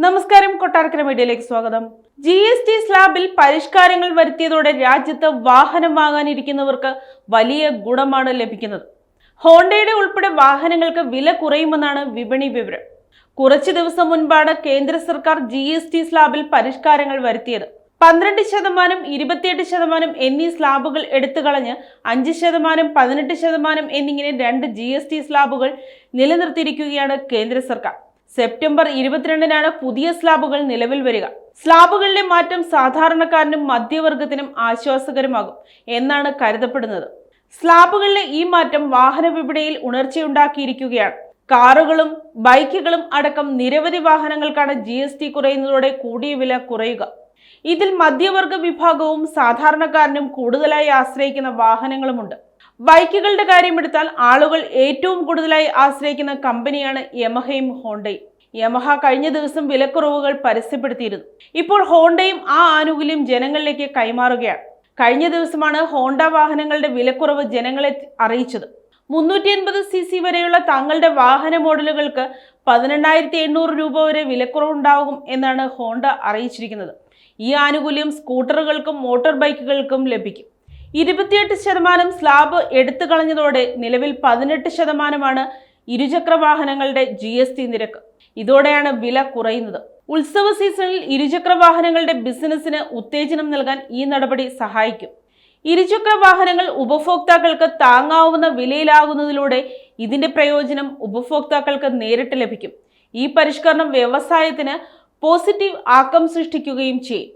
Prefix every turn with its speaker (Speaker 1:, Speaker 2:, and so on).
Speaker 1: നമസ്കാരം, കൊട്ടാരക്കര മീഡിയയിലേക്ക് സ്വാഗതം. GST സ്ലാബിൽ പരിഷ്കാരങ്ങൾ വരുത്തിയതോടെ രാജ്യത്ത് വാഹനം വാങ്ങാനിരിക്കുന്നവർക്ക് വലിയ ഗുണമാണ് ലഭിക്കുന്നത്. ഹോണ്ടയുടെ ഉൾപ്പെടെ വാഹനങ്ങൾക്ക് വില കുറയുമെന്നാണ് വിപണി വിവരം. കുറച്ചു ദിവസം മുൻപാണ് കേന്ദ്ര സർക്കാർ GST സ്ലാബിൽ പരിഷ്കാരങ്ങൾ വരുത്തിയത്. 12%, 28% എന്നീ സ്ലാബുകൾ എടുത്തുകളഞ്ഞ് 5%, 18% എന്നിങ്ങനെ 2 GST സ്ലാബുകൾ നിലനിർത്തിയിരിക്കുകയാണ് കേന്ദ്ര സർക്കാർ. സെപ്റ്റംബർ 22-നാണ് പുതിയ സ്ലാബുകൾ നിലവിൽ വരിക. സ്ലാബുകളിലെ മാറ്റം സാധാരണക്കാരനും മധ്യവർഗത്തിനും ആശ്വാസകരമാകും എന്നാണ് കരുതപ്പെടുന്നത്. സ്ലാബുകളിലെ ഈ മാറ്റം വാഹന വിപണിയിൽ ഉണർച്ചയുണ്ടാക്കിയിരിക്കുകയാണ്. കാറുകളും ബൈക്കുകളും അടക്കം നിരവധി വാഹനങ്ങൾക്കാണ് GST കുറയുന്നതോടെ കൂടിയ വില കുറയുക. ഇതിൽ മധ്യവർഗ വിഭാഗവും സാധാരണക്കാരനും കൂടുതലായി ആശ്രയിക്കുന്ന വാഹനങ്ങളുമുണ്ട്. ബൈക്കുകളുടെ കാര്യമെടുത്താൽ ആളുകൾ ഏറ്റവും കൂടുതലായി ആശ്രയിക്കുന്ന കമ്പനിയാണ് യമഹയും ഹോണ്ടയും. യമഹ കഴിഞ്ഞ ദിവസം വിലക്കുറവുകൾ പരസ്യപ്പെടുത്തിയിരുന്നു. ഇപ്പോൾ ഹോണ്ടയും ആ ആനുകൂല്യം ജനങ്ങളിലേക്ക് കൈമാറുകയാണ്. കഴിഞ്ഞ ദിവസമാണ് ഹോണ്ട വാഹനങ്ങളുടെ വിലക്കുറവ് ജനങ്ങളെ അറിയിച്ചത്. 380cc വരെയുള്ള തങ്ങളുടെ വാഹന മോഡലുകൾക്ക് 18,800 രൂപ വരെ വിലക്കുറവുണ്ടാകും എന്നാണ് ഹോണ്ട അറിയിച്ചിരിക്കുന്നത്. ഈ ആനുകൂല്യം സ്കൂട്ടറുകൾക്കും മോട്ടോർ ബൈക്കുകൾക്കും ലഭിക്കും. 28% സ്ലാബ് എടുത്തു കളഞ്ഞതോടെ നിലവിൽ 18% ഇരുചക്ര വാഹനങ്ങളുടെ GST നിരക്ക്. ഇതോടെയാണ് വില കുറയുന്നത്. ഉത്സവ സീസണിൽ ഇരുചക്ര വാഹനങ്ങളുടെ ബിസിനസിന് ഉത്തേജനം നൽകാൻ ഈ നടപടി സഹായിക്കും. ഇരുചക്ര വാഹനങ്ങൾ ഉപഭോക്താക്കൾക്ക് താങ്ങാവുന്ന വിലയിലാകുന്നതിലൂടെ ഇതിന്റെ പ്രയോജനം ഉപഭോക്താക്കൾക്ക് നേരിട്ട് ലഭിക്കും. ഈ പരിഷ്കരണം വ്യവസായത്തിന് പോസിറ്റീവ് ആക്കം സൃഷ്ടിക്കുകയും ചെയ്യും.